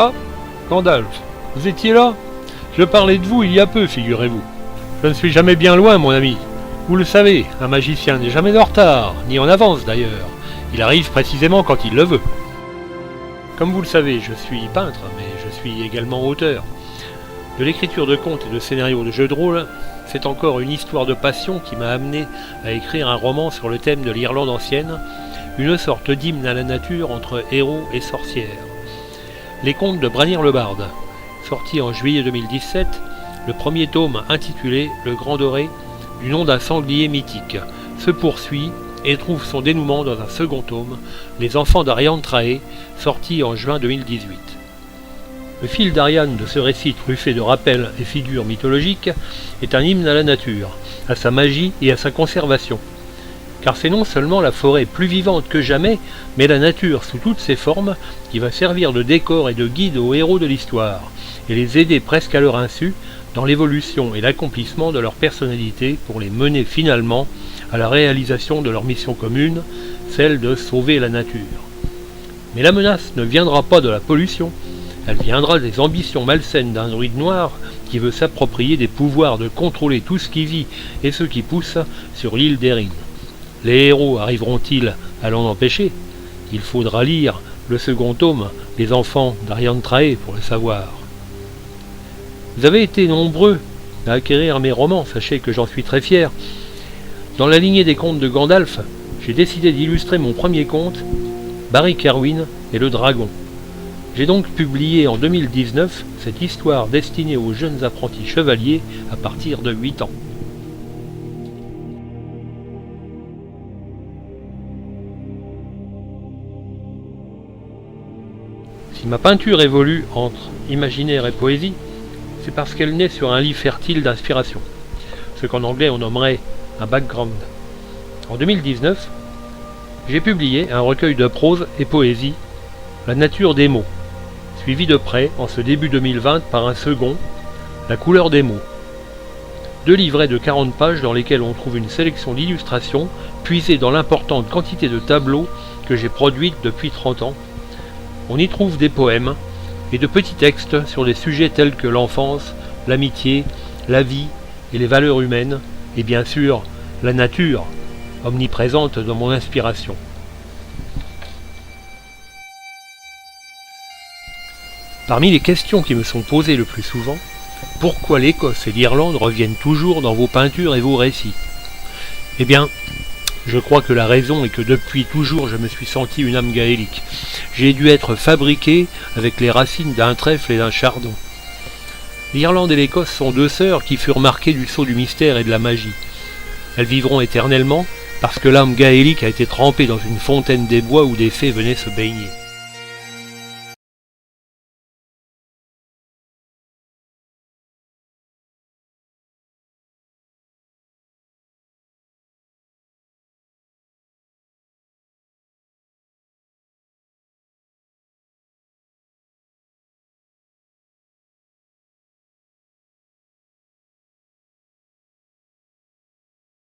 Ah, Gandalf, vous étiez là? Je parlais de vous il y a peu, figurez-vous. Je ne suis jamais bien loin, mon ami. Vous le savez, un magicien n'est jamais en retard, ni en avance d'ailleurs. Il arrive précisément quand il le veut. Comme vous le savez, je suis peintre, mais je suis également auteur. De l'écriture de contes et de scénarios de jeux de rôle, c'est encore une histoire de passion qui m'a amené à écrire un roman sur le thème de l'Irlande ancienne, une sorte d'hymne à la nature entre héros et sorcières. Les contes de Branir le Barde, sorti en juillet 2017, le premier tome intitulé Le Grand Doré, du nom d'un sanglier mythique, se poursuit et trouve son dénouement dans un second tome, Les Enfants d'Ariane Trahe, sorti en juin 2018. Le fil d'Ariane de ce récit truffé de rappels et figures mythologiques est un hymne à la nature, à sa magie et à sa conservation. Car c'est non seulement la forêt plus vivante que jamais, mais la nature sous toutes ses formes qui va servir de décor et de guide aux héros de l'histoire, et les aider presque à leur insu dans l'évolution et l'accomplissement de leur personnalité pour les mener finalement à la réalisation de leur mission commune, celle de sauver la nature. Mais la menace ne viendra pas de la pollution, elle viendra des ambitions malsaines d'un druide noir qui veut s'approprier des pouvoirs de contrôler tout ce qui vit et ce qui pousse sur l'île d'Erin. Les héros arriveront-ils à l'en empêcher? Il faudra lire le second tome, Les Enfants d'Ariane Trahe, pour le savoir. Vous avez été nombreux à acquérir mes romans, sachez que j'en suis très fier. Dans la lignée des contes de Gandalf, j'ai décidé d'illustrer mon premier conte, Barry Kerwin et le dragon. J'ai donc publié en 2019 cette histoire destinée aux jeunes apprentis chevaliers à partir de 8 ans. Si ma peinture évolue entre imaginaire et poésie, c'est parce qu'elle naît sur un lit fertile d'inspiration, ce qu'en anglais on nommerait un background. En 2019, j'ai publié un recueil de prose et poésie, La nature des mots, suivi de près en ce début 2020 par un second, La couleur des mots. 2 livrets de 40 pages dans lesquels on trouve une sélection d'illustrations puisées dans l'importante quantité de tableaux que j'ai produites depuis 30 ans. On y trouve des poèmes et de petits textes sur des sujets tels que l'enfance, l'amitié, la vie et les valeurs humaines, et bien sûr la nature, omniprésente dans mon inspiration. Parmi les questions qui me sont posées le plus souvent, pourquoi l'Écosse et l'Irlande reviennent toujours dans vos peintures et vos récits? Eh bien, je crois que la raison est que depuis toujours je me suis senti une âme gaélique. J'ai dû être fabriqué avec les racines d'un trèfle et d'un chardon. L'Irlande et l'Écosse sont 2 sœurs qui furent marquées du sceau du mystère et de la magie. Elles vivront éternellement parce que l'âme gaélique a été trempée dans une fontaine des bois où des fées venaient se baigner.